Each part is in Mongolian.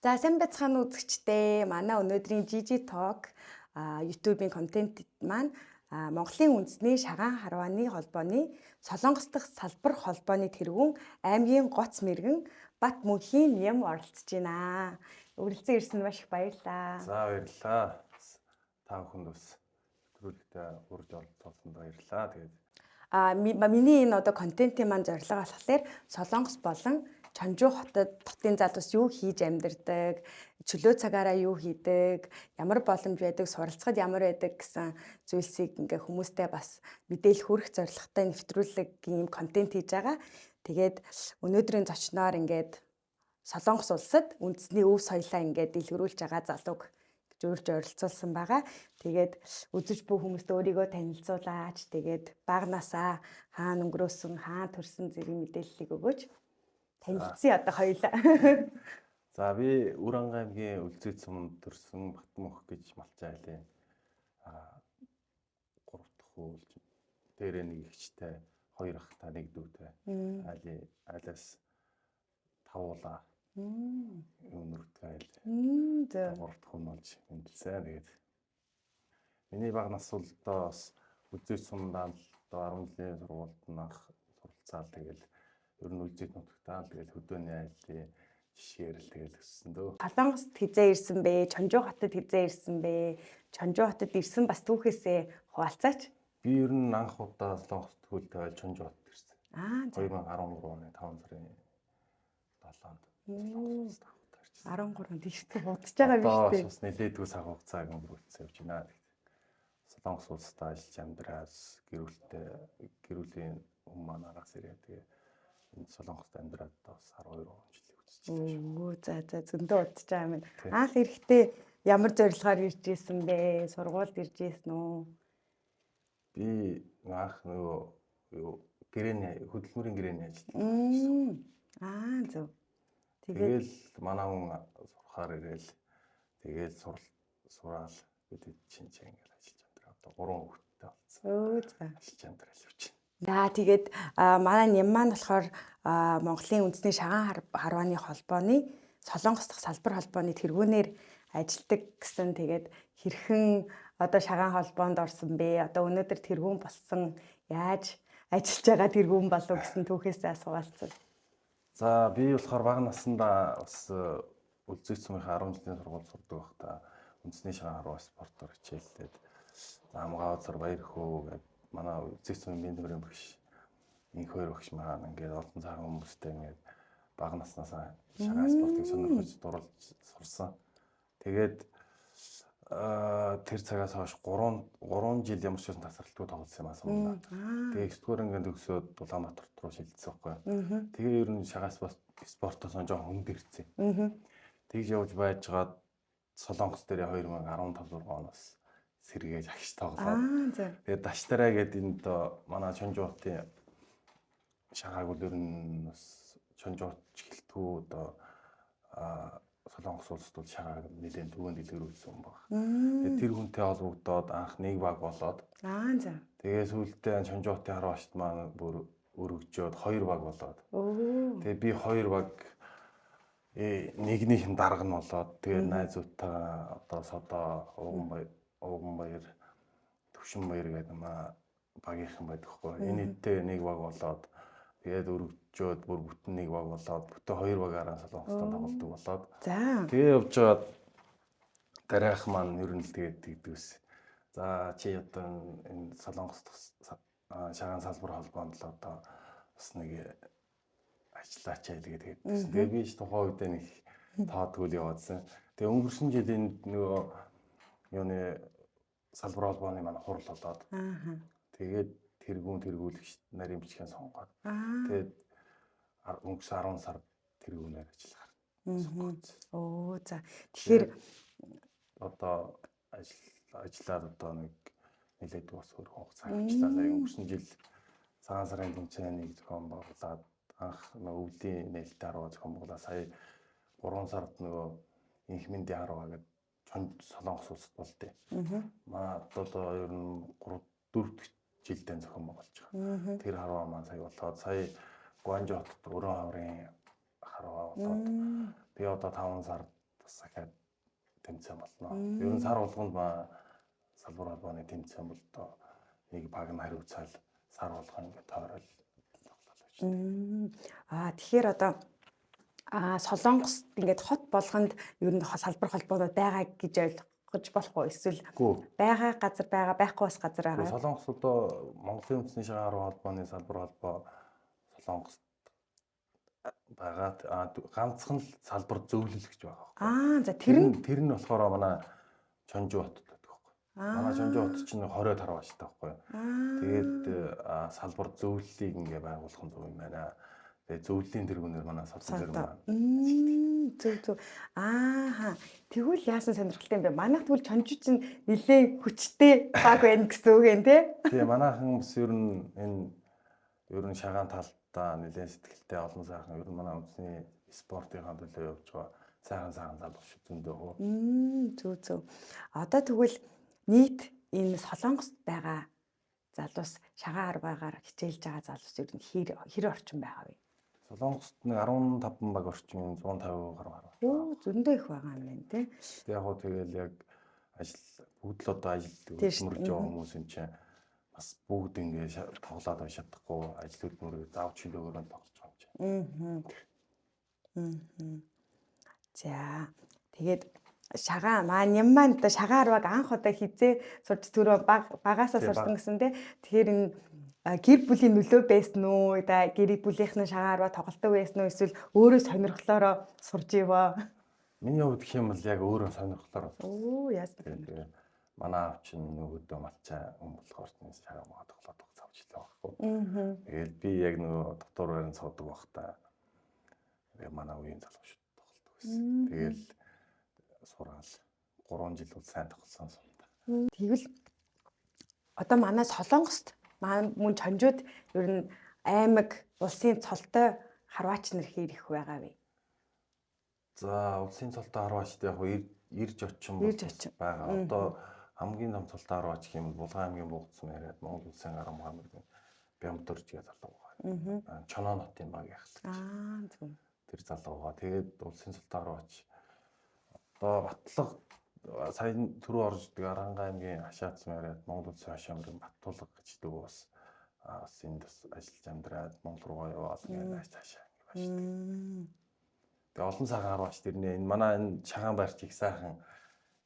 За сайн байцгаана үзэгчдээ. Манай өнөөдрийн GG Talk YouTube-ийн контент маань Монголын үндэсний шагаан харвааны холбооны Солонгос дахь салбар холбооны тэргүүн аймгийн гоц мэргэн Бат Мөнхийн Ням оролцож байна. Үргэлжлэн ирсэнд маш их баярлалаа. За баярлалаа. Та бүхэнд бас нэвтрүүлэгтээ урьж оролцуулсанд баярлалаа. Тэгээд миний энэ одоо контентын маань зорилго болохоор Солонгос болон Чонжуу хотын залуус юу хийж амьдардаг, чөлөө цагаараа юу хийдэг, ямар боломж байдаг, суралцахад ямар байдаг гэсэн зүйлсийг ингээ хүмүүстэй бас мэдээлэл хүргэх зорилготой нэвтрүүлэг ийм контент хийж байгаа. Тэгээд өнөөдрийн зочноор ингээд Солонгос улсад үндэсний өв соёлоо ингээд дэлгэрүүлж байгаа залууг урьж оролцуулсан байгаа. Тэгээд үзэж буй хүмүүст өөрийгөө танилцуулаач. Тэгээд багнасаа хаана өнгөрөөсөн, хаана төрсөн зэрэг мэдээллийг өгөөч. Танилцъя одоо хоёулаа. За би Үранга аймгийн Үлзий цумд төрсөн Батмөнх гэж малчаа хэлээ. 3 дахь уулж дээрээ нэг ихчтэй, 2 ахтай, 1 дүүтэй. Айлаас тавуулаа. Өнөртгөл. 3 дахь хүн болж мэдсэн. Тэгээд миний баг нас болдоо бас Үлзий цумдаа л 10 жилийн сургуульд анх суралцаал тэгэл ер нь Үлзийд нутагтаа тэгэл хөдөөний айлын жишгээр л тэгэл өссөн дөө. Солонгост хизээ ирсэн бэ? Чонжуу хотод хизээ ирсэн бэ? Чонжуу хотод ирсэн бас түүхээсээ хуваалцаач. Би ер нь анх удаа Солонгост төлөвлөлт байл Чонжуу хотод ирсэн. 2013 оны 5 сарын 7-нд. 13 тийштэй худаж байгаа биз дээ. Бас нэлээдгүй цаг хугацааг өнгөрүүлсэн явж байна. Солонгос улсад ажиллаж амьдраас гэрүүлийн хүмүүс маань араас ирээ. Тэгээ энэ Солонгост амьдраад бас 12 жилийн үтсэж за зөндөө удаж байгаа юм. Анх эрэхтэй ямар зорилгоор ирж исэн бэ? Сургуульд ирж исэн үү? Би анх нөгөө хөдөлмөрийн гэрээний ажилд. Зөв. Тэгэл манай хүн сурахаар ирээл тэгэл сураал бид чинчээ ингээд ажиллаж амьдраа. Одоо 3 хүүхэдтэй болсон. За. Ажиллаж амьдрал явж байна. За тэгээд манай Ням маань болохоор Монголын үндэсний шагаан харвааны холбооны Солонгос дахь салбар холбооны тэргүүнээр ажилладаг гэсэн. Тэгээд хэрхэн одоо шагаан холбоонд орсон бэ? Одоо өнөөдөр тэргүүн болсон. Яаж ажиллаж байгаа тэргүүн болов гэсэн түүхээсээ асуугаалцсан. За би болохоор бага наснда бас Үлзий цумын 10 жилийн сургууль сурдаг байхдаа үндэсний шагаан харваа спортоор хичээллээд Амгаазар Баярхөө гэдэг манай Үлзий цумын менторын багш инх хоёр багш маань ингээд олон цагаан хүмүүстэй ингээд бага наснасаа шагаан спортыг сонирхож дурлж сурсан. Тэгээд тэр цагаас хойш 3 жил ямар ч байсан тасралтгүй тоглосон юм асууна. Тэгээ 9 дугаар ангийн төгсөөд Улаанбаатарт руу шилжсэн байхгүй. Тэгээ ер нь шагаан спортоос жоохон хөнгө ирсэн. Тэгж явж байжгаад Солонгос дээр 2015 оноос сэргээж агш тоглоод. Тэгээд Даштараа гэдэг энэ доо манай Чонжуу хотын шагааг бол ер нь бас Чонжуу чихэлтгүү одоо Солонгос улсад бол шагааг нэлээд түрүүнд дэлгэрүүлсэн юм байна. Тэгээд тэр хүнтэй холбогдоод анх нэг баг болоод. Тэгээ сүүлдээ Чонжуу хотын харваачт маань бүр өргөжөөд 2 баг болоод. Тэгээ би 2 баг нэгнийх нь дарга нь болоод тэгээ найзуудтайгаа одоо Содоо, Уганбаяр, Төвшинбаяр гэдэг маа багийнхан байдаг хгүй. Энэтэй нэг баг болоод тэгээд өргөжөөд бүр бүтэн нэг баг болоод бүтэн 2 багаараа Солонгостой тоглолдог болоод. Тэгээ явж байгаад дараах маань ер нь л тэгээд тэгдэгс. За чи одоо энэ Солонгос шагаан салбар холбоонд л одоо бас нэг ажиллаач гэдэг. Тэгээ би ч тухайн үед нэг таадгүй яваадсан. Тэгээ өнгөрсөн жилийн нөгөө юуны салбар холбооны манай хурал болоод. Тэгээд тэргүүлэгч нарын бичгийн сонгоод. Тэгээд өнгөрсөн 10 сард тэргүүнээр ажиллахаар сонгогдсон. За. Тэгэхээр одоо ажиллаад одоо нэг нэлээд бас өөр хугацаа ажиллаа. Сая өнгөрсөн жил цагаан сарын тэмцээнийг зохион байгуулад анх нөгөө өвлийн нээлттэй харваа зохион байгуулаад сая 3 сард нөгөө инх мэндийн харваа гэдэг Солонгос улсад болдё. Манай одоо ер нь 4 дахь жилдээ зохион байгуулж байгаа. Тэр харваа маань сая болоод сая Гуанжу хотод өрөө хаврын харваа болоод би одоо 5 сард бас ахаад тэмцээн болно. Ер нь сар болгонд салбар холбооны тэмцээн бол одоо нэг баг нь хариуцаал сар болгоо ингээд тойрол тоглол явж байна. Тэгэхээр одоо Солонгост ингээд хот болгонд ер нь салбар холбоонууд байгаа гэж ойлгож болох уу? Эсвэл байгаа газар байгаа, байхгүй бас газар байгаа. Солонгос одоо Монголын үндэсний шагаан арга холбооны салбар холбоо Солонгост байгаа. Ганцхан л салбар зөвлөл гэж байгаа. За тэр нь болохоор манай Чонжу хотод байдаг байхгүй. Манай Чонжу хот чинь 20 тарваштай байхгүй. Тэгээд салбар зөвлөлийг ингээ байгуулах нь зөв юм байна. Тэгээд зөвлөлийн тэргүүнээр манай салбар зэрэг маань. Зөв. Тэгвэл яасан сонирхолтой юм бэ? Манайх тэгвэл Чонжу чинь нэлээ хүчтэй баг байна гэсэн үг юм тий? Тэгээ манайхан бас ер нь шагаан талдаа нэлээд сэтгэлтэй олон сайхан ер нь манай үндэсний спортынхаа төлөө явж байгаа сайхан залуу шүү зөндөө. Зөв. Одоо тэгвэл нийт энэ Солонгост байгаа залуус шагаан аргаагаар хичээлж байгаа залуус ер нь хэр орчим байгаа вэ? Солонгост нэг 15 баг орчим 150 гаруй. Зөндөө их байгаа юм байна тий. Яг гоо тэгэл яг бүгд л одоо ажил хөдөлмөрж байгаа хүмүүс юм чинь бас бүгд ингэ тоглоод байж чадахгүй ажил хөдөлмөрөөр заавч чөлөөгөөр тоглож байгаа юм чинь. За тэгээд шагаан маань одоо шагаан арваг анх удаа хизээ сурч түрүү багаасаа сурсан гэсэн тий. Тэгэхээр энэ гэр бүлийн нөлөө байсан уу? Гэр бүлийнхэн шагаан арваа тоглолтог байсан уу? Эсвэл өөрөө сонирхлоороо сурж иваа? Миний хувьд гэх юм бол яг өөрөө сонирхлоороо. Яасан. Манай аав чинь нөгөөдөө малчаа хүн болохоор шагаан маа тоглоод завж илээ байхгүй. Тэгэл би яг нөгөө доктор байранд суудаг байхдаа манай үеийн залуу шүү тоглолтог байсан. Тэгэл сураал 3 жил бол сайн тоглосон юм. Тэгвэл одоо манай Солонгост мөн Чонжууд ер нь аймаг улсын цолтой харваач нар хэр их байгаа вэ? За улсын цолтой харваачд яг ирж очин байгаа. Одоо хамгийн том цолтой харваач гэх юм бол Булган аймгийн Бугдсан яриад Монгол улсын 10 мамрын Бямдорж гэж залуу байгаа. Чоноо хотын баг яхал. Зөв. Тэр залуу байгаа. Тэгээд улсын цолтой харваач одоо Батлага сая түрүү орж ирдэг Аранга аймгийн Хашаацсан яриад Монгол улсын хашаамрын Баттуулга гэж дүү бас энд бас ажиллаж амьдраад Монгол руугаа яваад ингээд цаашаа ингээд баашдаг. Тэгээ олон цагаан харваач тэрнээ энэ манай энэ шагаан байрч их сайхан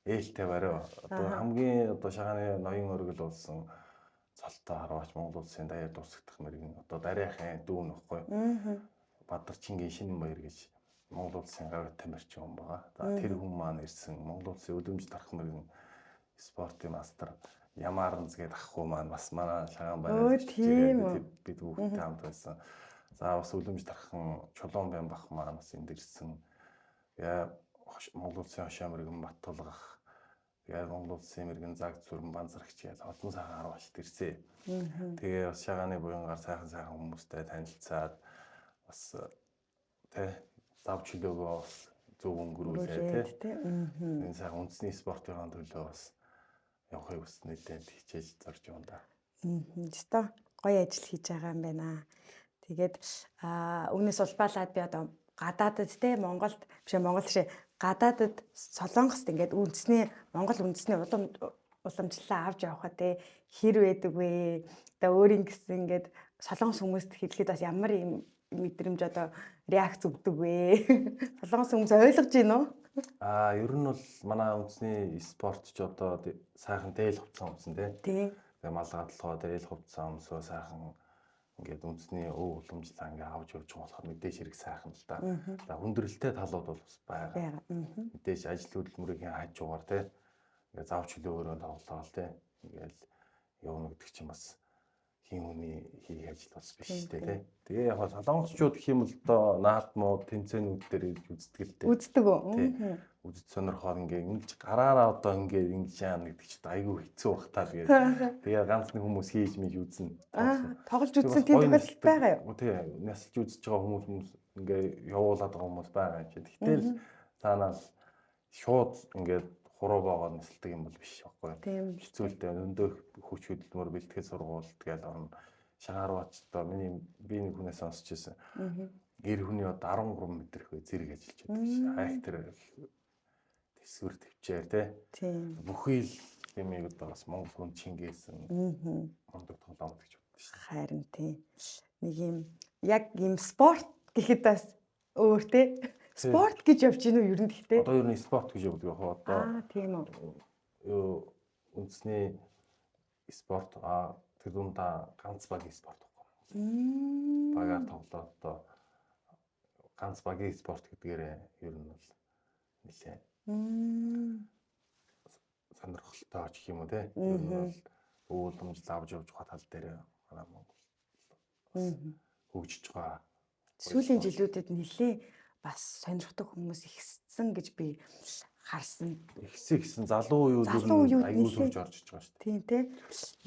ээлтэй бариу. Одоо хамгийн одоо шагааны ноён өргөл болсон цолтой харваач Монгол улсын даяар дуусгах мэрэгэн одоо дарайхын дүүн нөхгүй. Бадарчингийн Шинэн баяр гэж Монгол улсын гавь тамирчин хүн байгаа. За тэр хүн маань ирсэн Монгол улсын өдөөмж дарах мэрэгэн спортын мастер Ямаранз гэдэг ах хүү маань бас манай шагаан байраа бид бүгдтэй хамт байсан. За бас өдөөмж дархан Чулуун байн бах маань бас энд ирсэн. Яа Монгол улсын хашаа мэрэгэн Баттуулгах яа Монгол улсын мэрэгэн Заг зүрэн Банзарагч яа олон сайхан харваач ирсэн. Тэгээ бас шагааны буянгаар сайхан хүмүүстэй танилцаад бас тэ завч чөлөөгөө бас зөв өнгөрүүлээ тий. Энэ сайхан үндэсний спортын төлөө бас явахыг бас нэлээд хичээж зорж юм да. Өстой гоё ажил хийж байгаа юм байна. Тэгээд үүнээс улбаалаад би одоо гадаадд тий Монголд гадаадд Солонгост ингээд Монгол үндэсний уламжлалаа авч явахад тий хэр байдаг вэ? Одоо өөрийн гэсэн ингээд Солонгос хүмүүст хэлэхэд бас ямар юм мэдрэмж одоо реакц өгдөг вэ? Солонгос хүмүүс ойлгож байна уу? Ер нь бол манай үндэсний спортч одоо сайхан дээл хувцас өмсөн тий. Тэгээ малгадлахоо дээл хувцас өмсөө сайхан ингээд үндэсний өв уламжлалаа ингээд авч явж байгаа болохоор мэдээж хэрэг сайхан л да. За хүндрэлтэй талууд бол бас байгаа. Мэдээж ажил хөдөлмөрийн хажуугаар тий ингээд завч хөлөөгөөрөө тоглоол тий ингээд явна гэдэг чинь бас хин хүний хийх ажил бас биш л тий. Тэгээ яг солонгосчууд гэх юм бол одоо наадмууд тэмцээнүүд дээр ирж үздэг л дээ. Үздэг үү? Үзэж сонирхоод ингээ ингэж гараараа одоо ингээ ингэж яана гэдэг чинь айгүй хэцүү бах таа тэгээ ганц нэг хүмүүс хийж мэж үзнэ. Тоглож үзсэн тийм тохиолдол байгаа юу? Тий, насалж үзэж байгаа хүмүүс ингээ явуулаад байгаа хүмүүс байгаа юм чи. Гэтэл цаанаас шууд ингээ хуруу боогоо нисэлдэг юм бол биш байхгүй. Хэцүүлтэй өндөө хүч хөдөлмөр бэлтгэл сургууль тэгэл орно. Шагарваачтай би нэг хүнээс сонсч ирсэн. Гэр хүний одоо 13 метр хөө зэрэг ажиллаж байдаг. Хайх тэр хэсвэр төвчээр тий. Тийм. Бүхий л юмыг одоо бас Монгол хүн чингээсэн мундаг тоглоомт гэж боддог шүү. Харин тийм. Нэг юм яг юм спорт гэхэд бас өөр тий. Спорт гэж явж гин үү ер нь гэхдээ. Одоо ер нь спорт гэж явдаг яг одоо. Тийм үү. Юу үндэсний спорт тэр дундаа ганц багийн спорт байхгүй. Багаар тоглоод одоо ганц багийн спорт гэдгээр ер нь бол нэлээ сонирхолтой ч юм уу те. Ер нь бол өвөлмжл авч явж байгаа тал дээр манай Монгол хөгжиж байгаа. Сүүлийн жилүүдэд нэлээ бас сонирхдаг хүмүүс ихссэн гэж би харсан. Ихсэн залуу үеүүд аюул хурж орж иж байгаа шүү дээ. Тийм те.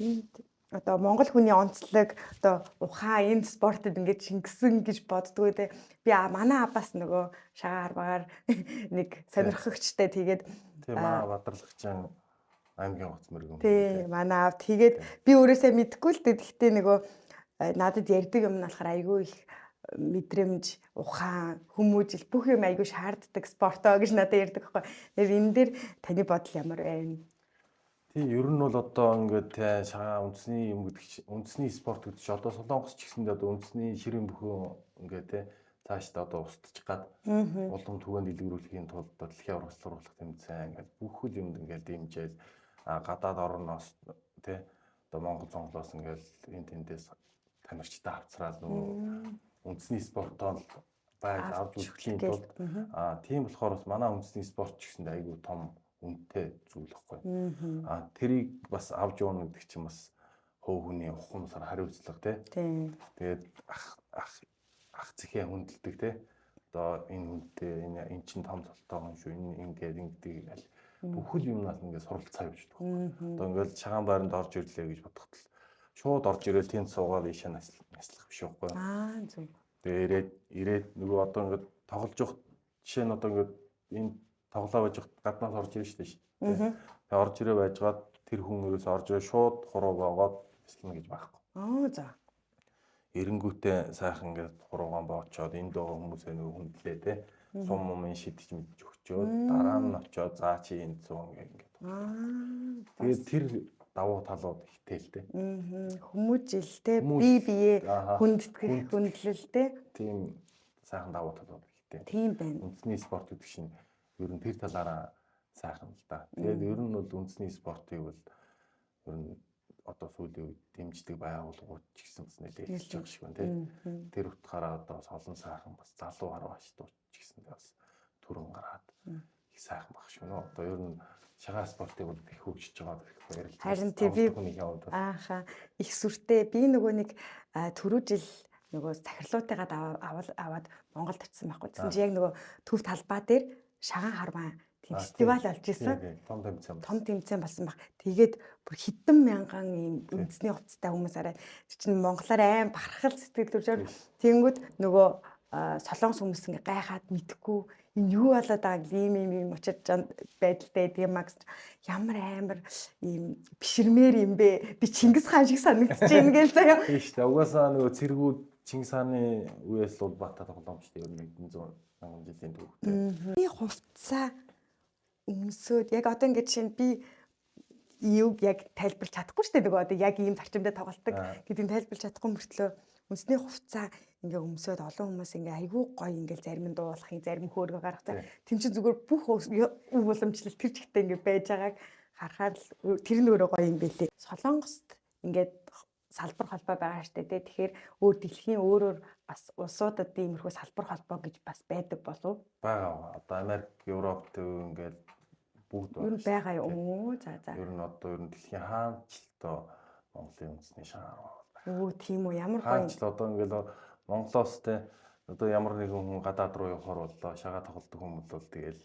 Энд одоо Монгол хүний онцлог одоо ухаан энэ спортод ингэж шингэсэн гэж боддгоо те. Би манай абаас нөгөө шагаар багаар нэг сонирхогчтой тэгээд тийм Бадарлагчаан аймгийн гоц мөргөн. Тийм манай аав тэгээд би өөрөөсөө мэдэхгүй л дээ. Гэхдээ нөгөө надад ярьдаг юм нь болохоор айгүй их мэдрэмж, ухаан, хүмүүжил бүх юм айгүй шаарддаг спортоо гэж надад ярьдаг байхгүй. Тэгэхээр энэ дээр таны бодол ямар байна? Тийм ер нь бол одоо ингээд шагаа үндэсний юм гэдэг үндэсний спорт гэдэг чинь одоо Солонгос ч гэсэндээ одоо үндэсний ширээ бүхэн ингээд цаашдаа одоо устчих гад улам түгэнд дэлгэрүүлэхийн тулд дэлхийн ургацлал урлах тэмцээн ингээд бүх юмд ингээд дэмжээл гадаад орноос одоо Монгол цонхлоос ингээд энэ тэндээс тамирчтай авцраад нөгөө үндэсний спортоор байж авч үзэхийн тулд тийм болохоор бас манай үндэсний спорт ч гэсэндээ айгүй том үнэтэй зүйл байхгүй. Тэрийг бас авч явна гэдэг чинь бас хөө хүний ухамсар хариуцлага тий. Тэгээд ах зэхээ хүндэлдэг тий. Одоо энэ хүнтэй энэ чинь том толтой хүн шүү. Энэ ингээд ингэдэг бүхэл юмнаас ингээд суралцаа явуулдаг. Одоо ингээд шагаан байранд орж ирлээ гэж бодоход л шууд орж ирэл тэнд суугаад ийшээ наслах биш байхгүй. Зөв. Тэгээд ирээд нөгөө одоо ингээд тоглож явах жишээ нь одоо ингээд энэ тоглоо байж гаднаас орж ирж штэ. Тэгээд орж ирээ байжгаад тэр хүн өрөөс орж ирээ шууд хуруу боогоод наслана гэж байхгүй. За. Эренгүүтээ сайхан ингээд хуруугаан боочоод энд байгаа хүмүүсээ нөгөө хүндлээ те. Сум мумын шидэж мэдж өгчөөд дараа нь очоод заа чи энд зүүн ингээд. Тэгээд тэр давуу талууд ихтэй л те. Хүмүүжилтэй бие бие хүндэтгэх хүндлэлтэй. Тийм сайхан давуу талууд ихтэй. Тийм байна. Үндэсний спорт гэдэг чинь ер нь тэр талаараа сайхан л да. Тэгээд ер нь бол үндэсний спортыг бол ер нь одоо сүүлийн үед дэмждэг байгууллагууд ч гэсэн бас нэлээд хэлж байгаа шиг байна тийм. Тэр утгаараа одоо солон сайхан бас залуу хараа баштууд ч гэсэн бас түрэн гараад их сайхан баг шүү нөө. Одоо ер нь шагаа спортыг бол их хөгжиж байгаа гэх ярилж. Харин тийм их сүртэй би нөгөө нэг түрүү жил нөгөө захирлуудыгаа аваад Монголд очсон байхгүй. Тэгсэн чинь яг нөгөө төв талбай дээр шагаан харваа фестивал болж исэн. Том тэмцээн болсон баг. Тэгээд бүр хэдэн мянган ийм үндэсний хувцастай хүмүүс арай чинь монголоор аим бахархал сэтгэл төржөөр тэнгүүд нөгөө солонгос хүмүүс ингээ гайхаад мэдхгүй энэ юу болоод байгааг ийм учирч байдалтай тийм магс ямар амар ийм биширмээр юм бэ? Би Чингис хаан шиг санагдаж байна гээл заяа. Тийм шүү дээ. Угаасаа нөгөө цэргүүд Чингис хааны үеэс л Улбаатар тоглоомчтой ер нь 100 мянган жилийн түүхтэй. Би хувцас өмсөд яг одоо ингээд чинь би юуг яг тайлбарлаж чадахгүй шүү дээ. Нөгөө одоо яг ийм зарчимдаа тоглолдог гэдгийг тайлбарлаж чадахгүй мөртлөө үндэсний хувцас ингээ өмсөд олон хүмүүс ингээ айгүй гоё ингээ зарим нь дуулахын зарим хөөргө гаргацаа. Тин чинь зүгээр бүх өв уламжлалт тэр чигтээ ингээ байж байгааг харахаар тэр нь өөрөө гоё юм бэлээ. Солонгост ингээд салбар холбоо байгаа штэ тий. Тэгэхээр өөр дэлхийн өөрөөр бас улсуудад иймэрхүү салбар холбоо гэж бас байдаг болов? Бага. Одоо Америк, Европ төв ингээд бүгд байгаа юм. За. Ер нь одоо ер нь дэлхийн хаанчлалтай Монголын үндэсний шагаа. Тийм үү. Ямар гоё. Хаанчлал одоо ингээд Монголоос те одоо ямар нэгэн хүн гадаад руу явахаар боллоо шагаа тоглодог хүмүүс бол тэгэл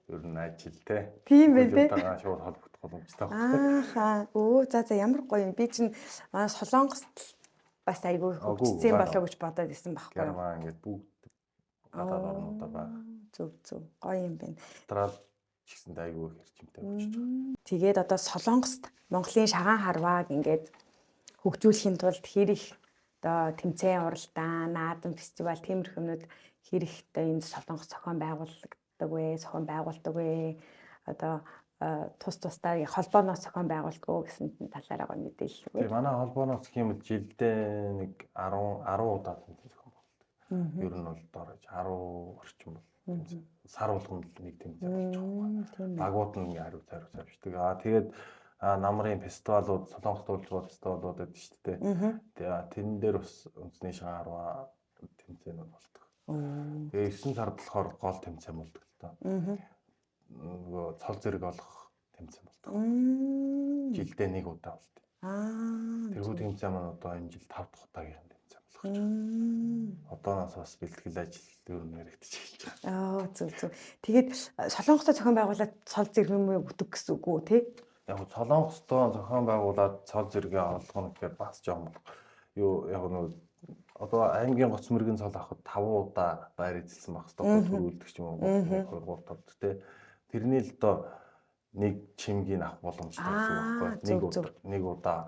ер нь ажил те. Тийм бай те. Шууд холбогдох боломжтой байна. За ямар гоё юм. Би чинь манай Солонгост бас айгүй хөгжсөн болоо гэж бодоод исэн байхгүй юу? Герман ингээд бүгд гадаад орнуудаа байгаа. Зөв. Гоё юм байна. Австрал ч гэсэн айгүй хэрчмтэй болчихж байгаа. Тэгээд одоо Солонгост Монголын шагаан харвааг ингээд хөгжүүлэхийн тулд хэр их одоо тэмцээн уралдаан, наадам фестивал тиймэрхүү юмнууд хэр их одоо энэ Солонгос зохион байгуулдаг вэ? одоо тусдаа холбооноос зохион байгуулдаг гэсэн талаараа гоо мэдээлэл өгөө. Тэгээ манай холбооноос гэх юм бол жилдээ нэг 10 удаа тэмцээн зохион байгуулдаг. Ер нь бол доорож 10 орчим бол тэмцээн. Сар болгонд нэг тэмцээн болж байгаа. Багууд нь хариу тавьждаг. Тэгээд намрын фестивалууд, Солонгос дуулуулга фестивалууд гэдэг шүү дээ. Тэгээ тэрэн дээр бас үндэсний шагаан харваа тэмцээнүүд болдог. Тэгээ 9 сард болохоор гол тэмцээн болдог л доо. Нөгөө цол зэрэг олох тэмцээн болдог. Жилдээ нэг удаа болдог. Тэрхүү тэмцээн маань одоо энэ жил 5 дахь удаагийн тэмцээн болох гэж байна. Одооноос бас бэлтгэл ажил ер нь яригдчих эхэлж байгаа. Зөв. Тэгээд Солонгостой зохион байгуулаад цол зэрэг өгдөг гэсэн үг үү, тий? Яг Солонгостой зохион байгуулаад цол зэрэгээ олгоно гэхээр бас жоом юу яг нэг одоо аймгийн гоц мөргийн цол авахд 5 удаа байр эзэлсэн байх хэрэгтэй төрүүлдэг ч юм уу 2 3 тав тий. Тэрний л одоо нэг чимгийг авах боломжтой гэсэн үг байхгүй. Нэг удаа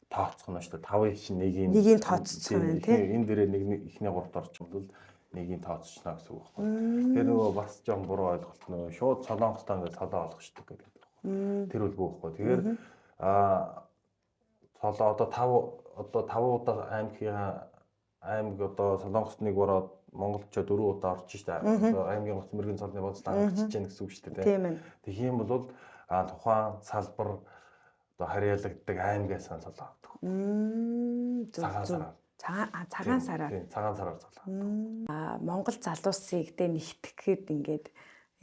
тооцох нь шүү дээ. 5-ын чинь нэгийг тооцох юм тий. Энэ дээрээ нэг ихний 3-т орчмол нэгийг тооцчихно гэсэн үг байхгүй. Тэгэхээр нөгөө бас жоом буруу ойлголт нөгөө шууд Солонгостой ингээд цолоо олгочдөг гэдэг. Тэр үлгүй байхгүй. Тэгэхээр цолоо одоо 5 удаа аймаг одоо Солонгост нэг ороод монголчууд 4 удаа орж штэ. Аймгийн гоц мөргийн цолны бодлоо хангаж чинь гэсэн үг шүү дээ. Тийм ээ. Тэгэх юм бол тухайн салбар одоо харьяалагддаг аймгаас цолоо авдаг. Цагаан сараар. Цагаан сараар цолоо. Монгол залуусыг дэ нэгтгэхэд ингээд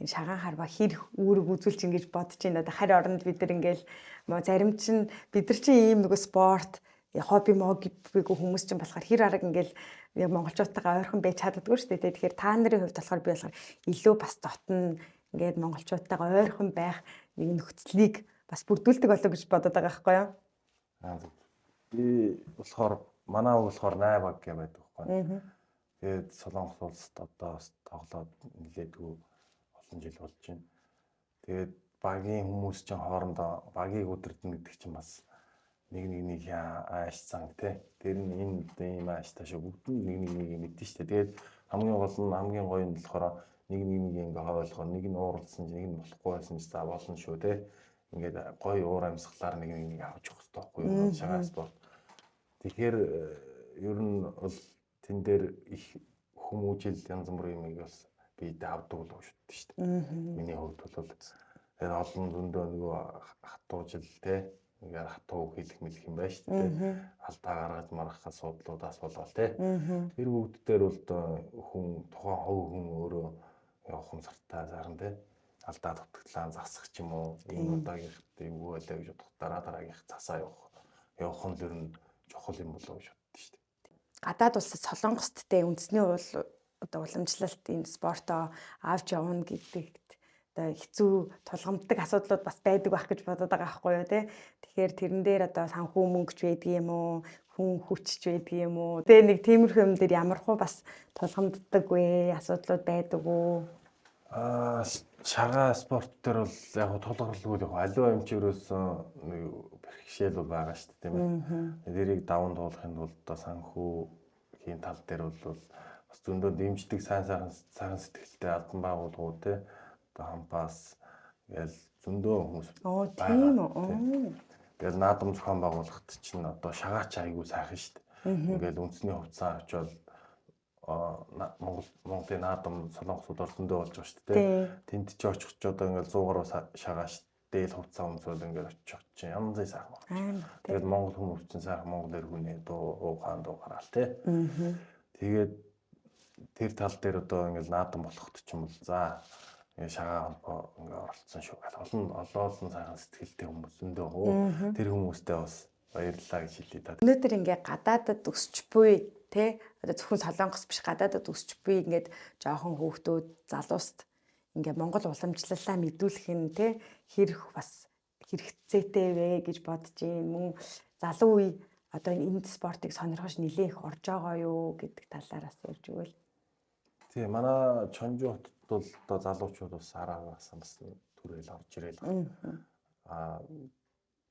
энэ шагаан харваа хэр үүрэг үзүүлж ингэж бодож байна. Одоо харь оронд бид нар ингээл зарим чинь бид нар чинь ийм нөгөө спорт хобби мобигүй хүмүүс чинь болохоор хэр арга ингээл яг монголчуудтайгаа ойрхон байж чаддаггүй шүү дээ. Тэгэхээр та нарын хувьд болохоор би болохоор илүү бас дотно ингээд монголчуудтайгаа ойрхон байх нэг нөхцөлийг бас бүрдүүлдэг болов гэж бодоод байгаа байхгүй юу? Би болохоор манай болохоор 8 баг гэх байдаг байхгүй. Тэгээд Солонгос улсад одоо бас тоглоод нэлээдгүй олон жил болж байна. Тэгээд багийн хүмүүс чинь хоорондоо багийг удирдна гэдэг чинь бас нэг ааш цанг тий. Тэр нь энэ ийм ааштай шүү. Бүгд нэг мэдэн штэ. Тэгээд хамгийн гол нь хамгийн гоё нь болохоор нэг ингээ ойлгоо. Нэг нь ууралсан чинь нэг нь болохгүй байсан чинь за болно шүү тий. Ингээд гоё уур амьсгалаар нэг авч явах хэрэгтэй байхгүй юу? Шагаан спорт. Тэгэхээр ер нь бол тэн дээр их хүмүүжил янз бүрийн юмыг бас биедээ авдаг болов шүү дээ. Миний хувьд бол тэгээд олон зөндөө нөгөө хатуужил тий. Ингээд хатуу хийх мэлэх юм байна шүү дээ. Алдаа гаргаж маргахад суудлуудаас болоод тий. Тэр бүгд дээр бол хүн тухайн хувь хүн өөрөө ухамсартай зарна тий. Алдаа дутагдлаа засах ч юм уу. Энэ удаагийнх юу байлаа гэж бодох дараагийнх засаа явах нь л ер нь чухал юм болов гэж боддоо шүү дээ. Гадаад улсад Солонгосттэй үндэсний одоо уламжлалт энэ спортоо авч явна гэдэгт одоо хэцүү тулгамддаг асуудлууд бас байдаг байх гэж бодоод байгаа байхгүй юу те. Тэгэхээр тэрэн дээр одоо санхүү мөнгөч байдаг юм уу, хүн хүчч байдаг юм уу. Тэгээ нэг тиймэрхүү юм дээр ямархуу бас тулгамддаг вэ, асуудлууд байдаг уу? Шагаа спорт дээр бол яг тулгарлаггүй яг аливаа юм чи ерөөсөн бэрхшээл бол байгаа шүү дээ тийм ээ. Тэрийг даван туулахын тулд одоо санхүүгийн тал дээр бол бас зөндөө дэмждэг сайн сэтгэлтэй албан байгууллагууд те одоо хампаас гээл зөндөө хүмүүс тийм үү. Тэгэл наадам зохион байгуулалт чинь одоо шагаач айгүй сайхан шүү дээ. Ингээл үндэсний хувьцаа очоод Монголын наадам Солонгосууд зөндөө болж байгаа шүү дээ. Тэнд ч очих ч одоо ингээл 100 гаруй шагааш дээл хувьцаа өмсөөл ингээл очих чинь янз бүрийн сайхан. Тэгээд Монгол хүмүүс чинь сайхан Монгол иргүний дуу хаан дуу гараал те. Тэгээд тэр тал дээр одоо ингээл наадам болохт ч юм бол за шагаа холбоо ингээ оролцсон шүү гэл олон сайхан сэтгэлтэй хүмүүс зөндөө гоо тэр хүмүүстэй бас баярлалаа гэж хэлээ. Өнөөдөр ингээ гадаадад өсч буй те одоо зөвхөн Солонгос биш гадаадад өсч буй ингээд жоохон хүүхдүүд залууст ингээ Монгол уламжлалаа мэдүүлэх нь те хэрэг бас хэрэгцээтэй вэ гэж бодож юм. Мөн залуу үе одоо энэ спортыг сонирхож нэлээх орж байгаа юу гэдэг талаараас ярьж өгвөл. Тийм манай Чонжоот бол одоо залуучууд бас араас бас түрэл орж ирэл.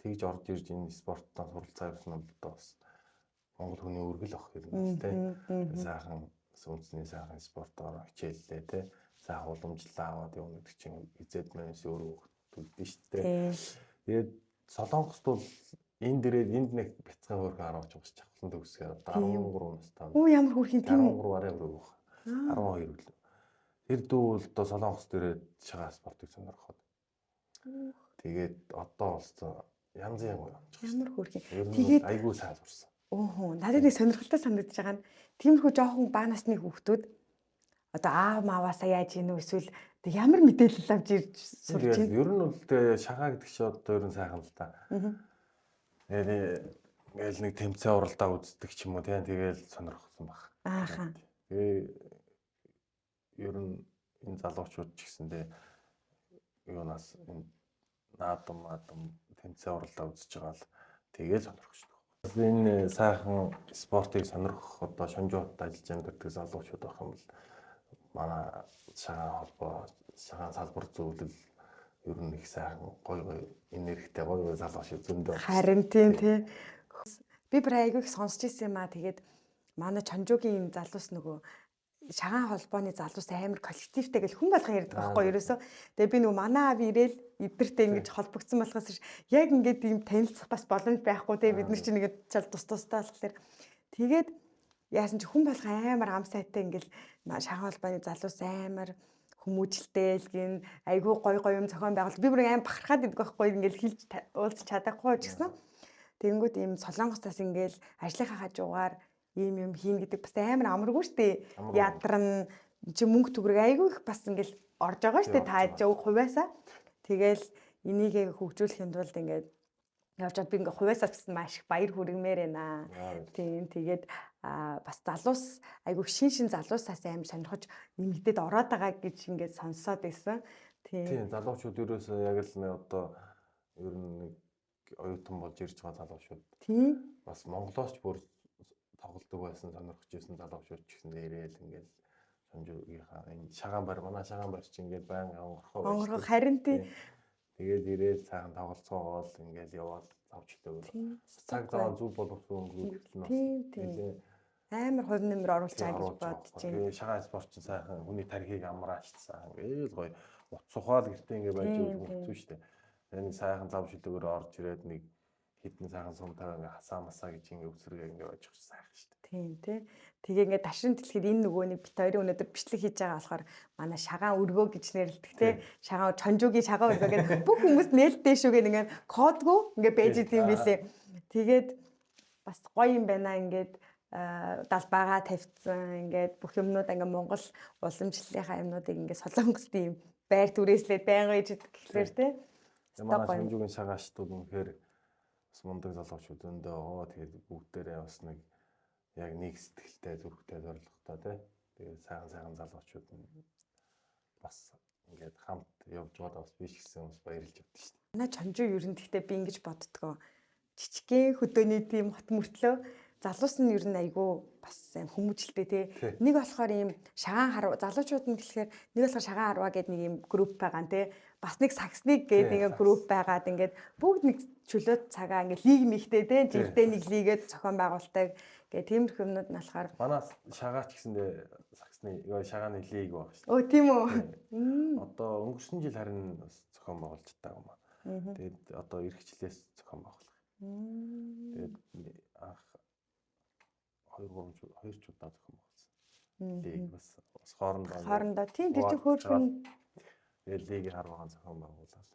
Тэгж орж ирж энэ спорттоо суралцаа явсан нь одоо бас Монгол хүний үргэл ах юм тий. Сайхан үндэсний сайхан спортоор хичээллээ тий. Сайхан уламжлалаа аваад явна гэдэг чинь эзэд мэнс өөрөө үлдэн шүү дээ. Тийм. Тэгээд Солонгост бол энд дээрээ энд нэг бяцхан хөрхөн 10 ч уусч авсан төгсгөө 13 настай. Оо ямар хүрхийн тийм. 13 арай өрөөгөх. 12 үлээ. Тэр дүү бол одоо Солонгос дээрээ шагаа спортыг сонирхоод. Тэгээд одоо бол янз янз Ямар хүрхийн. Тэгээд айгүй сайн сурсан. Оо надад нэг сонирхолтой санагдаж байгаа нь тиймэрхүү жоохон бага насны хүүхдүүд одоо аав мааваасаа яаж ийн үү эсвэл ямар мэдээлэл авч ирж сурч Тэгээд байна. ер нь бол тэгээ шагаа гэдэг чинь одоо ер нь сайхан л та. Ингээл нэг тэмцээн уралдаа үздэг ч юм уу тэгэл сонирхсан баг. Ааха. Тэгээ ер нь энэ залуучууд ч гэсэндээ юунаас энэ наадам тэмцээн уралдаа үзэж байгаа л тэгэл сонирхож байна. Энэ сайхан спортыг сонирхох одоо шонжооттой ажиллаж амьдардаг залуучууд байх юм бол манай шагаан холбоо шагаан салбар зөвлөл ер нь их сайхан гоё энергитэй гоё залуучууд зөндөө. Харин тийм тий. Би бүр айгүй их сонсч ирсэн юм аа. Тэгээд манай Чонжуугийн залуус нөгөө шагаан холбооны залуус амар коллективтэй гэл хүн болгон ярьдаг байхгүй ерөөсөө. Тэгээ би нөгөө манай аав ирээл эдгэртэй ингэж холбогдсон болохоос яг ингээд ийм танилцах бас боломж байхгүй те бид нар чинь ингээд чал тустай болохоор тэгээд яасан чи хүн болгон амар ам сайтай ингээл шагаан холбооны залуус амар хүмүүжлтэй л гин айгүй гоё юм зохион байгуулалт би бүр амар бахархаад идэх байхгүй ингээл хэлж уулзч чадахгүй ч гэсэн тэгэнгүүт ийм Солонгостаас ингээл ажлынхаа хажуугаар ийм юм хийн гэдэг бас амар амаргүй штэ ядарна чи мөнгө төгрөг айгүй их бас ингээл орж байгаа штэ тааж өг хувьяасаа тэгэл энийгээ хөгжүүлэхийн тулд ингээд явж би ингээ хувьяасаа бас маш их баяр хүргэмээр байна. Тийм тэгээд бас залуус айгүй шин залуусаас амар сонирхож нэмэгдээд ороод байгаа гэж ингээд сонсоод байсан. Тийм залуучууд ерөөсөө яг л нэ одоо ер нь нэг оюутан болж ирж байгаа залуучууд. Тийм. Бас Монголоос ч бүр тоглодог байсан сонирхож ирсэн залуучууд ч гэсэн ирээл ингээд Сонжуугийнхаа энэ шагаан бар манай шагаан бар чи ингээд байнга онгорхоо харин тийм. Тэгээд ирээл сайхан тоглолцоогоол ингээд яваад авчдаг. Цаг зав зүг боловсон өнгөрүүлэх нь тийм. Амар хувь нэмэр оруулж байгаа гэж бодож байна. Тэгээд шагаан спорт чинь сайхан хүний тархийг амраачсан. Ингээд гоё утас ухаал гэртээ ингээд байж өгсөн шүү дээ. Энэ сайхан зав шилдэгөөр орж ирээд нэг хитэн сайхан сумтайгаа ингээ хасаа масаа гэж ингээ өсрөгээ ингээ байж өгч сайхан шүү дээ. Тийм тий. Тэгээ ингээ дашин дэлгэхэд энэ нөгөө нэг бит хоёрын өнөөдөр бичлэг хийж байгаа болохоор манай шагаан өргөө гэж нэрлэдэг тий. Шагаан Чонжуугийн шагаан өргөө гэдэг бүх хүмүүс нээлттэй шүү гэх ингээ кодгүй ингээ байж идэм билээ. Тэгээд бас гоё юм байна ингээд далбаага тавьсан ингээд бүх юмнууд ингээ Монгол уламжлалынхаа юмнуудыг ингээ Солонгост ийм байр түрээслээд байнга хийж идэх гэхлээр тий. Манай Чонжуугийн шагааштууд үнэхээр бас мундаг залуучууд өндөө тэгээд бүгдээрээ бас нэг яг нэг сэтгэлтэй зүрхтэй зорилготой тий. Тэгээд сайхан залуучууд бас ингээд хамт явж байгаа бас биш гэсэн хүмүүс баярлж явдаг шүү дээ. Манай Чонжуу ер нь гэхдээ би ингэж боддгоо. Жижигхэн хөдөөний тийм хот мөртлөө залуус нь ер нь айгүй бас хүмүүжлтэй тий. Нэг болохоор ийм шагаан харуу залуучууд нь гэхэлэр нэг болохоор шагаан харваа гэдэг нэг ийм групп байгаа нь тий. Бас нэг саксныг гэдэг нэг групп байгаад ингээд бүгд нэг чөлөөт цагаа ингээд лиг михтэй тий. Жилдээ нэг лигээд зохион байгуулдаг гэх тиймэрхүү юмнууд нь болохоор манай шагаач гэсэндээ саксны шагааны лиг баг шүү дээ. Өө тийм үү. Одоо өнгөрсөн жил харин зохион байгуулж байгаа юм аа. Тэгээд одоо эх жилээс зохион байгуулах. Тэгээд анх 2 ч удаа зохион байгуулсан. Лиг бас хоорондоо тийм тэр чинь хөөрхөн лигийн харвагаан зохион байгуулаад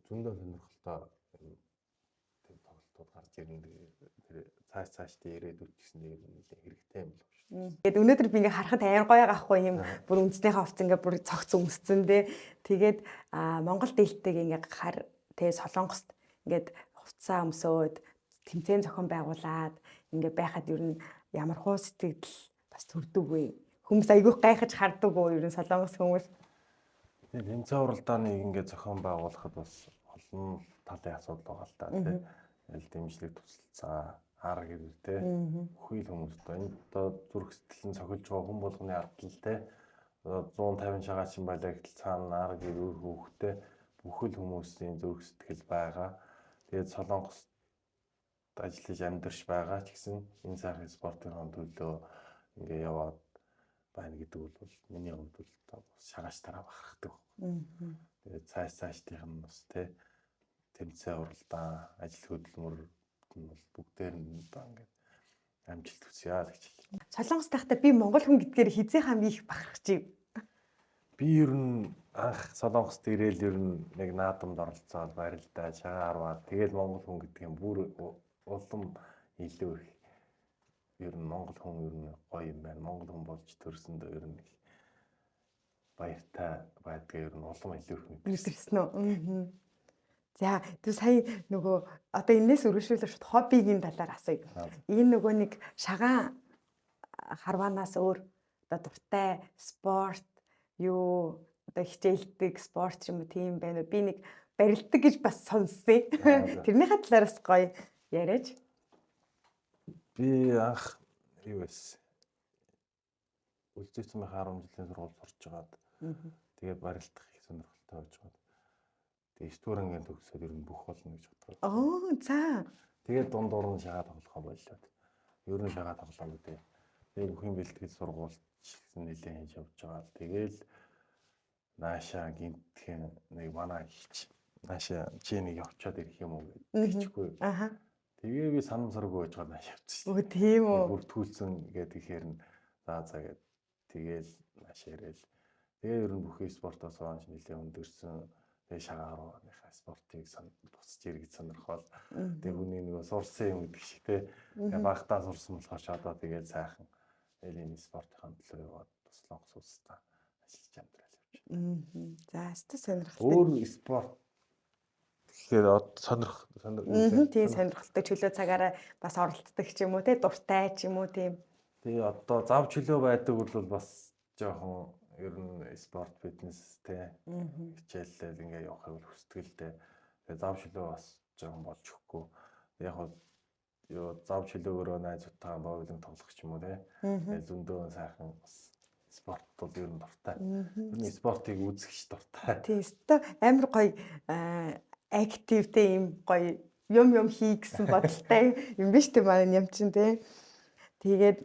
зөндөө сонирхолтой тийм тоглолтууд гарч ирнэ. Тэр цаашдаа ирээдүйд гэсэн нэг хэрэгтэй юм л шүү. Тэгээд өнөөдөр би ингээ харахад аян гоё гахгүй юм бүр үндснийхээ хувцас ингээ бүр цогц өмсцэн дээ. Тэгээд Монгол дээлтэйг ингээ хар тэгээ Солонгост ингээд хувцас өмсөөд тэмцээн зохион байгуулад ингээ байхад ер нь ямар хуу сэтгэл бас төрдөг вэ? Хүмүүс айгүйх гайхаж хардаг уу ер нь Солонгос хүмүүс? Тэгээд тэмцээн уралдааныг ингээ зохион байгуулахад бас олон талын асуудал байгаа л та тийм. Ил дэмжлэг тусалцаа арга гэдэг те бүхий л хүмүүст энэ одоо зүрх сэтгэл нь цохилж байгаа хүн болгоны ардл те 150 шагаачин байлаа гэтэл цаана арга гэр хүүхдээ бүхэл хүмүүсийн зүрх сэтгэл байгаа. Тэгээд Солонгост ажиллаж амьдарч байгаа ч гэсэн энэ сайхан спортын төлөө ингээ яваад байна гэдэг бол миний хувьд бол шагаж тараа бахархдаг. Мгм. Тэгээд цаашдынх нь бас тэмцээн уралдаан, ажил хөдөлмөр нь бол бүгдээр нь одоо ингээд амжилт хүсье гэж хэлээ. Солонгос тахта би монгол хүн гэдгээр хизээ хамгийн их бахархаж байна. Би ер нь анх Солонгост ирээл ер нь нэг наадамд оролцоод барилдаа шагаа харваад тэгээд монгол хүн гэдэг юм бүр улам илүү их ер нь монгол хүн ер нь гоё юм байна. Монгол хүн болж төрсөндөө ер нь баяртай байдгаа ер нь улам илүү их Мэдэрсэн үү? За тэр сая нөгөө одоо энэс өргөжлүүлэх шууд хоббигийн талаар асууя. Энэ нөгөө нэг шагаан харваанаас өөр одоо дуртай спорт юу одоо хичээлдэг спорт юм уу тийм байна уу? Би нэг барилдаг гэж бас сонссон. Тэрнийхээ талаараас гоё яриач. Би анх юу байсан? Үлзий цумын 10 жилийн сургууль сурч байгаад тэгээд барилдах их сонирхолтой байж байгаа. Тэгээд 9 дугаар ангийн төгсөөд ер нь бүх болно гэж боддог. Оо за. Тэгээд дундуур нь шагаа тоглохоо боллоо. Ер нь шагаа тоглоом үү. Тэгээд бүхэн бэлтгэл сургуульч гэсэн нэлээд хийж явж байгаа. Тэгээд наашаа гинтхэн нэг манай ихч наашаа чи нэг явчаад ирэх юм уу гэж хэлчихгүй. Аха. Тэгээ би санамсаргүй байж байгаа нааш явчихсан. Өө тийм үү. Бүр түүлсэн гэдэг ихээр нь за гэд тэгээл наашаа ирээл. Тэгээ ер нь бүх спортоос хойш нэлээд өндөрсөн. Тэгээ шагаарууныхаа спортыг тусч иргэж сонирхол. Тэгээ хүний нөгөө сурсан юм гэдэг шиг те. Багтаа сурсан болохоор ч одоо тэгээ сайхан элийн спортын төлөө яваад Солонгос улстай ажиллаж амьдрал явж байна. За өстө сонирхолтой. Өөр спорт тэгэхээр тийм сонирхолтой чөлөө цагаараа бас оролцдог ч юм уу те дуртай ч юм уу тийм. Тэгээ одоо зав чөлөө байдаг бол бас жоохон ер нь спорт фитнес те хичээллэл ингээ явахыг хүсдэг л дээ. Тэгээ зав чөлөө бас жоохон болж өгөхгүй. Яг хоо юу зав чөлөөгөөрөө найзуудтайгаа боолын тоглох ч юм уу те. Тэгээ зөндөө сайхан бас спорт бол ер нь дуртай. Ер нь спортыг үзэх ч дуртай. Тийм өстө амар гоё активтэй юм гоё юм хий гэсэн бодолтой юм биш үү маань юм чин те. Тэгээд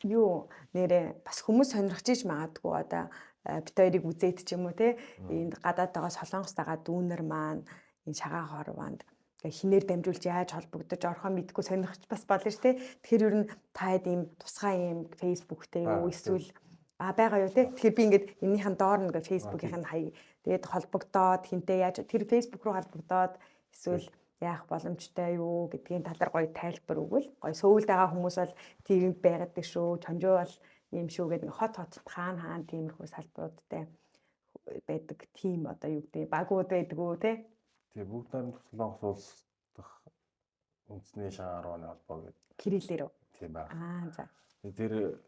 юу нэрээ бас хүмүүс сонирхож иж магадгүй одоо бит хоёрыг үзээд ч юм уу те энд гадаадтайгаа солонгостойгаа дүүнер маань энэ шагаа хорвонд хинээр дамжуулж яаж холбогдож орохоо мэдгүй сонирхож бас болно ш те. Тэгэхээр ер нь таад ийм тусгай ийм фейсбુકтэй юу эсвэл байгаа юу те. Тэгэхээр би ингээд энэнийхэн доор нэг фейсбુકийн хаяг тэгээд холбогдоод хинтээ яаж тэр фейсбુક руу холбогдоод эсвэл яах боломжтой юу гэдгийн талаар гоё тайлбар өгвөл гоё сөүлд байгаа хүмүүс бол тийм байгаад дээ шүү. Чонжоо бол ийм шүү гэдэг хот хаана тиймэрхүү салбаруудтай байдаг тийм одоо юу гэдэг багууд байдгүй те. Тэгээ бүгд найрамд Солонгос улс дахь үндэсний шагаа харвааны холбоо гэдэг Кириллээр үү? Тийм байна. За. Тэр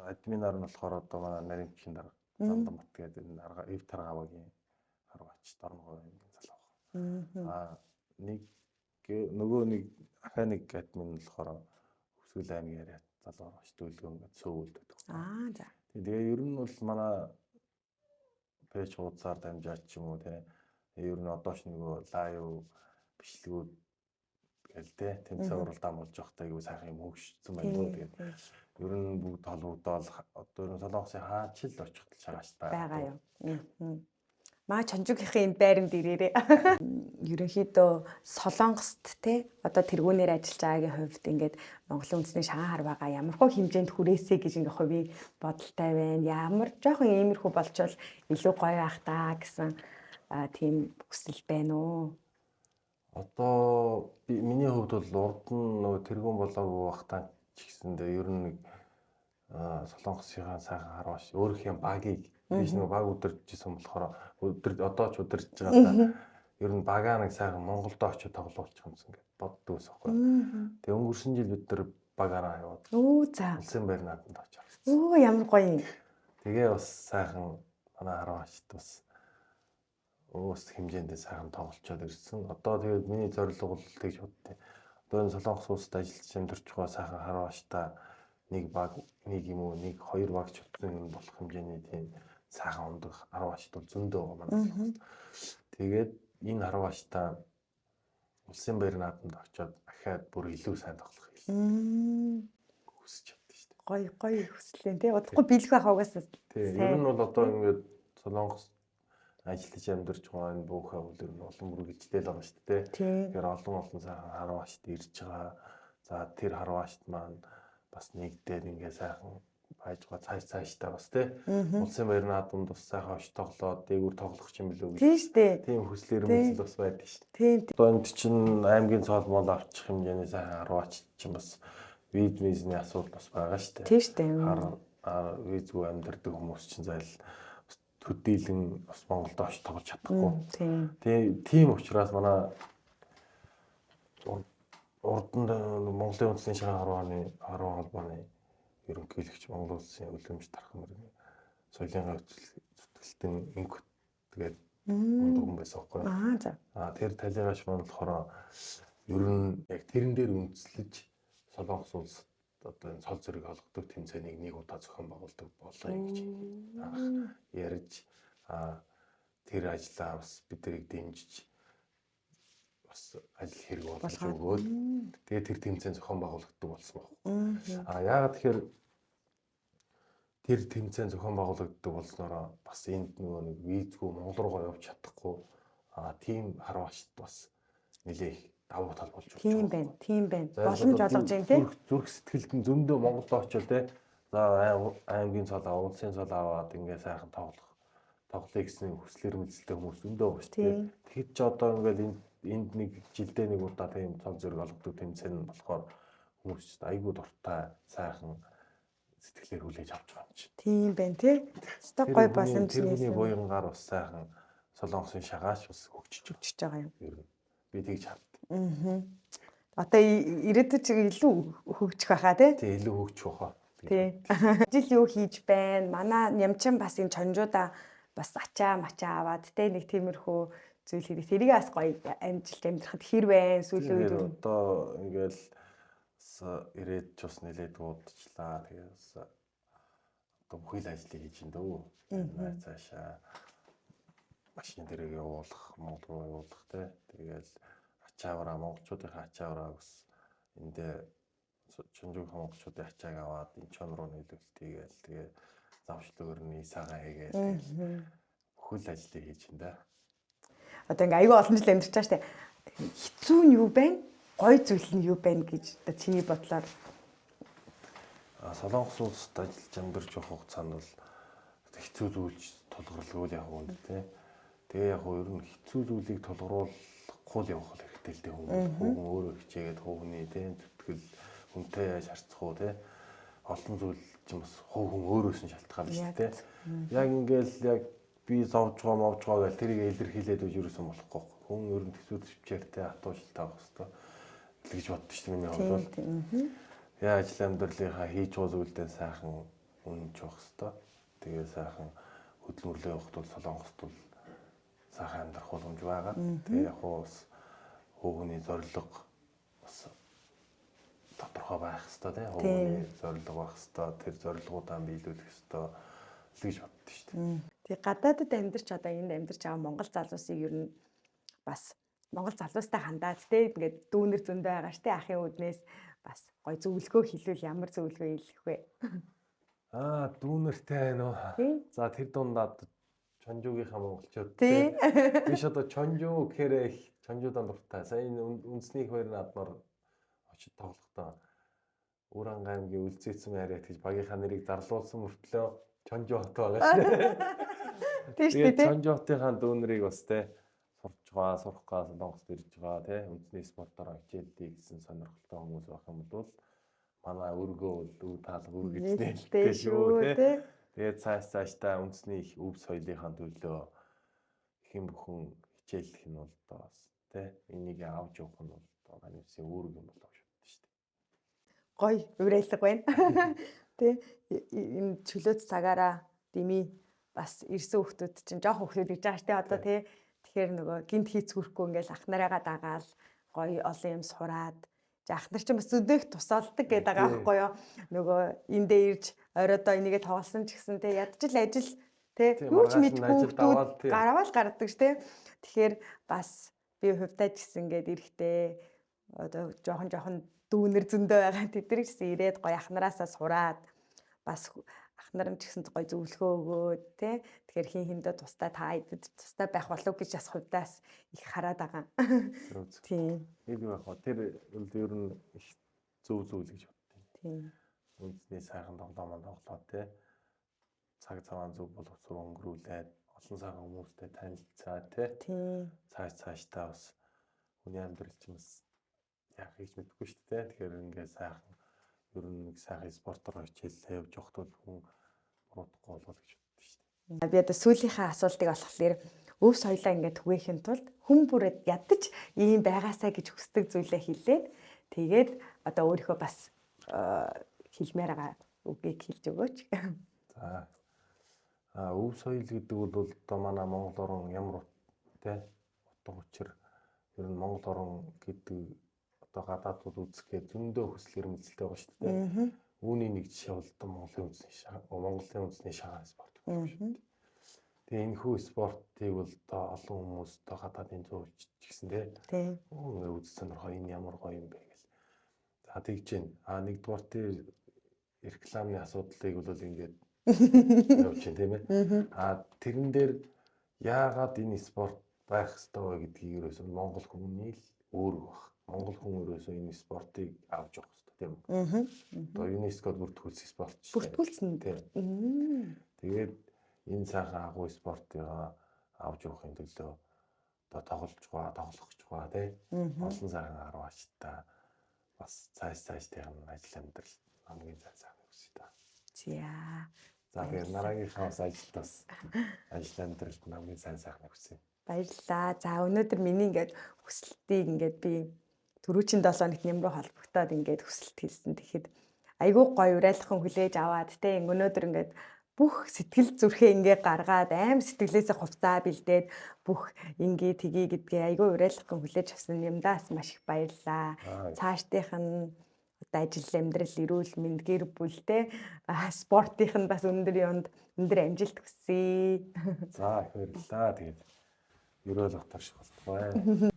админаар нь болохоор одоо манай Наримчин дарга Зандамбат гэдэг энэ арга эв таргавагийн харваач дорногоо юм залуу. Нэг нөгөө нэг ахаа нэг админ болохоор Өсгөл аймгийн яриа залуу харваач дүүлгөө ингээд сөөвөлдөг. За. Тэгээ ер нь бол манай пэйж хуудасаар дамжаад ч юм уу те ер нь одоо ч нөгөө лайв бичлэгүүд гээл те тэмцээн уралдаан болж байхдаа юу сайхан юм хөгжсөн байна уу тэгээд ер нь бүгд холбогдоод одоо ер нь Солонгосын хаачил очихд шагааштай байгаа юу. Маа Чонжуугийнхын энэ байранд ирээрээ. Ерөнхийдөө Солонгост те одоо тэргүүнээр ажиллаж байгаагийн хувьд ингээд Монголын үндэсний шагаан харваагаа ямархуу хэмжээнд хүрээсэй гэж ингээд хувийн бодолтой байна. Ямар жоохон иймэрхүү болчвол илүү гоё байх таа гэсэн тийм хүсэл байна уу? Одоо миний хувьд бол урд нь нөгөө тэргүүн болоогүй байхдаа ч гэсэндээ ер нь нэг Солонгосын сайхан харваач өөрөх юм багийг биш нэг баг өдөржсэн болохоор одоо ч өдөрж байгаа. Ер нь багаа нэг сайхан Монголд очиж тоглуулчих юмсан гэж боддог ус аахгүй. Тэгээ өнгөрсөн жил бид нар багаараа яваад. За. Улсын байр наадамд очиж. Ямар гоё юм. Тэгээ бас сайхан манай харваачд бас өөс хэмжээндээ сайхан тоглолцоод ирсэн. Одоо тэгээд миний зорилго бол тэгж боддیں۔ Одоо энэ Солонгос улсад ажиллаж амьдарч байгаа сайхан харваачтай нэг баг нэг юм уу нэг хоёр баг ч утсан юм болох хэмжээний тийм сайхан ундаг харваачд бол зөндөө байгаа манай. Тэгээд энэ харваачтай улсын байр наадамд очиод ахаад бүр илүү сайн тоглох хүсэж чаддаг шүү дээ. Гоё хүслээ тий. Удахгүй биелэх байх угаасаа. Тий. Ер нь бол одоо ингээд Солонгос ажиллаж амьдарч байгаа энэ бүхэн бол ер нь олон бүр гэлжлэл байгаа шүү дээ. Тэгэхээр олон сайхан харваашд ирж байгаа. За тэр харваашд маань бас нэгдээд ингээ сайхан байж байгаа цаашдаа бас тий. Улсын баярны дунд бас сайхан ош тоглоод дээгүүр тоглох юм билүү гэж. Тийм шүү дээ. Тийм хүслэр мөсөл бас байдаг шүү дээ. Тийм. Одоо энд чинь аймгийн цол мол авчих хэмжээний сайхан харваач чинь бас визний асуудал бас байгаа шүү дээ. Тийм шүү дээ. Визгүй амьдардаг хүмүүс чинь зайл төдийлөн бас Монголд оч тоглож чадахгүй. Тийм учраас манай урданд Монголын үндэсний шаргын харваа холбооны ерөнхийлөгч Монгол улсын үлэмж Тархан мөрний соёлын зүтгэлтэн инкут тэгээд дунд байсан байхгүй. Тэр талигаш маань болохоор ер нь яг тэрэн дээр үндэслэж Солонгос улс одоо энэ цол зэрэг олгодог тэмцээнийг нэг удаа зохион байгуулдаг болоо гэж ярьж тэр ажлаа бас биднийг дэмжиж бас ажил хэрэг болгож өгөөд тэгээ тэр тэмцээн зохион байгуулагддаг болсон байна. Яагаад тэгэхээр тэр тэмцээн зохион байгуулагддаг болсноороо бас энд нөгөө нэг визгүй Монгол руугаа явж чадахгүй тийм харваачд бас нэлээх давуу тал болж байна. Тийм байна. Боломж олгож юм тий. Зүрх сэтгэлд нь зөндөө Монголд очил тий. За аймгийн цол улсын цол аваад ингээ сайхан тоглоё гэсэн хүслэр мэлцэлтэй хүмүүс зөндөө байна шүү дээ. Тэгэхэд ч одоо ингээл энд нэг жилдээ нэг удаа тийм цол зэрэг олгодог тэмцээн нь болохоор хүмүүс айгүй дуртай сайхан сэтгэлээр хүлээж авч байгаа юм чи. Тийм байна тий. Сток гой боломж нээсэн. Тэрний буянгаар бас сайхан Солонгосын шагаач бас хөгжиж байгаа юм. Би тэгж хард. Одоо ирээдүйд ч илүү хөгжих байхаа тий. Тий, илүү хөгжих байхаа. Тий. Жил юу хийж байна? Манай нямчин бас энэ чонжуудаа бас ачаа мачаа аваад тий нэг тиймэрхүү зүйл хийх. Тэрийг бас гоё амжилт амьдрахад хэр байна? Сүүлийн үед одоо ингээл ирээд ч бас нэлээд дуудчихлаа. Тэгээс одоо бүхэл ажлыг хийж ин дөө. Цаашаа машин дээрээ явуулах, Монгол руу явуулах тий. Тэгээл ачаавраа монголчуудынхаа ачаавраа бас эндээ чонжуугийн монголчуудын ачааг аваад энэ чон руу нийлүүлтийгээл тэгээ завшлуур нь исаага хийгээл бүхэл ажлыг хийж ин да. Одоо ингээ аюу олон жил амьдарч байгаа штэ. Хэцүү нь юу байна? Гой зүйл нь юу байна гэж одоо чиний бодлоор Солонгос улсад ажиллаж амьдарч явах хугацаанд бол хэцүү зүйлж тулгуурлгүй яг үнд тий. Тэгээ яг ер нь хэцүү зүйлийг тулгуурлахгүй явах хэрэгтэй л дээ хүмүүс. Хүүхэн өөрөө хичээгээд хүүхний тий зүтгэл хүнтэй яаж харьцах уу тий. Олон зүйл чинь бас хүүхэн өөрөөс нь шалтгаалж шүү дээ. Яг ингээл яг би зовж байгаа гэл тэрийг илэрхийлээд үж юусэн болохгүй. Хүн ер нь төсөө төвчээртэй хатуушилтай авах хэрэгтэй гэж боддоо шүү дээ миний хувьд бол. Яа ажил амьдралынхаа хийж байгаа зүйлдээ сайхан үнэнч явах хэрэгтэй. Тэгээ сайхан хөдөлмөрлөө явахд бол Солонгост бол сайхан амьдрах боломж байгаа. Тэгээ яг бас хүүхний зорилго бас тодорхой байх хэрэгтэй тийм хүүхний зорилго байх хэрэгтэй. Тэр зорилгоудаа биелүүлэх хэрэгтэй гэж боддоо шүү дээ. Тэгээ гадаадд амьдарч одоо энд амьдарч байгаа Монгол залуусыг ер нь бас Монгол залуустай хандаад тийм ингээд дүүнэр зөндөө байгаа штэ ахын үднээс бас гой зөвлөгөө хэлвэл ямар зөвлөгөө хэлэх вэ? Дүүнэртэй байна уу? За тэр дундаад чонжуугийнхаа монголчууд тийм. Биш одоо чонжуу гэхээр чонжуудан дуртай. Сая үндэсний хоёр наадмаар очиж тоглохдоо Уранга аймгийн Үлзийцэн ариат гэж багийнхаа нэрийг зарлуулсан мөртлөө чонжуу хот байгаа шүү дээ. Тийм шүү дээ. Чонжуу хотынхаа дүүнэрийг бас тийм сурах гаас Монголд ирж байгаа тийм үндэсний спортоор хичээлдэг гэсэн сонирхолтой хүмүүс байх юм бол манай өргөө үе таалга үргэлж нээлттэй шүү тийм. Тэгээд цаашдаа үндэсний их өв соёлынхаа төлөө хэн бүхэн хичээллэх нь бол одоо бас тийм энийг авч явах нь бол манай үсийн үүрэг юм болов шүү дээ. Гой уриалга байна. Тэ энэ чөлөөт цагаараа дими бас ирсэн хүмүүс чинь жоох хүмүүс гэж байгаа штэ одоо тий. Тэгэхээр нөгөө гинт хийцгүрхгүй ингээл ах нараагаа дагаал гоё олон юм сураад ах нар чинь бас өдөөх тусаалдаг гэдэг байгаа байхгүй юу. Нөгөө эндээ ирж оройдоо энийгээ тоглосон ч гэсэн тий ядчил ажил тий юу ч мэдгүй хүмүүс гаравал гардаг ш тий. Тэгэхээр бас би хувьдаа ч гэсэн ингээд эрэхтэй одоо жоохон дүүнэр зөндөө байгаа тэдний гэсэн ирээд гоё ах нараасаа сураад бас ах нар нь ч гэсэн гоё зөвлөгөө өгөөд тий. Тэгэхээр хин хиндээ тустай та эдэд тустай байх болов гэж бас хувьдаас их хараад байгаа. Тийм. Яг яг тэр ер нь их зөв зүйл гэж боддог. Тийм. Үндэсний сайхан тоглоом тий. Цаг цаваа зөв боловсрол өнгөрүүлээд олон сайхан хүмүүстэй танилцаа тий. Тийм. Цаашдаа бас хүний амьдрал чинь бас яах гэж мэдэхгүй шүү дээ. Тэгэхээр ингээд сайхан ер нь нэг сайхан спортоор хичээлээ явж явахд бол хүн буруудахгүй болов гэж боддог шүү дээ. Би одоо сүүлийнхээ асуултыг болохоор өв соёлоо ингээд түгээхин тулд хүн бүрээд ядаж ийм байгаасаа гэж хүсдэг зүйлээ хэлээд тэгээд одоо өөрийнхөө бас хэлмээр байгаа үгийг хэлж өгөөч. За. Өв соёл гэдэг бол одоо манай Монгол орн ямар тий утга учир ер нь Монгол орн гэдэг одоо гадаадууд үзэхэд зөндөө хүсэл эрмэлзэлтэй байгаа шүү дээ. Үүний нэг жишээ бол одоо Монголын үндэсний шагаан спорт гэдэг шүү дээ. Тэгээ энэ хүү спортыг бол одоо олон хүмүүс одоо гадаадын зөөлч гэсэн тий. Ингээ үзсэн нөхөө энэ ямар гоё юм бэ гэл. За тэгж байна. Нэгдүгээр тий рекламны асуудлыг бол ингээд явж байна тийм ээ. Тэрэн дээр яагаад энэ спорт байх ёстой вэ гэдгийг ерөөсөө Монгол хүний л өөрөө баг. Монгол хүн ерөөсөө энэ спортыг авч явах ёстой тийм үү? Одоо ЮНЕСКОд бүртгүүлсэн спорт шүү дээ. Бүртгүүлсэн. Тэгээд энэ сайхан агуу спортыг авч явахын төлөө одоо тоглох ч гоо тий. Олон сайхан арга бачтай бас цааш тийм ажил амьдрал хамгийн сайхан үсэ та. За тэгээд нараагийнхаа бас ажилтаас ажил амьдралд хамгийн сайхан үсэ. Баярлалаа. За өнөөдөр миний ингээд хүсэлтийг ингээд би түрүүчийн 7 хоногт нэмрүү холбогдоод ингээд хүсэлт хэлсэн. Тэгэхэд айгүй гоё уриалхан хүлээж аваад те өнөөдөр ингээд бүх сэтгэл зүрхээ ингээ гаргаад аим сэтгэлээсээ хувцаа бэлдээд бүх ингээ тгий гэдгээ айгүй уриалхан хүлээж авсан юмдаас маш их баярлалаа. Цаашдынх нь одоо ажил амьдрал эрүүл мэнд гэр бүлтэй спортынх нь бас өндөр амжилт хүсье. За их баярлалаа. Тэгээд ерөөл утгаарш болтугай.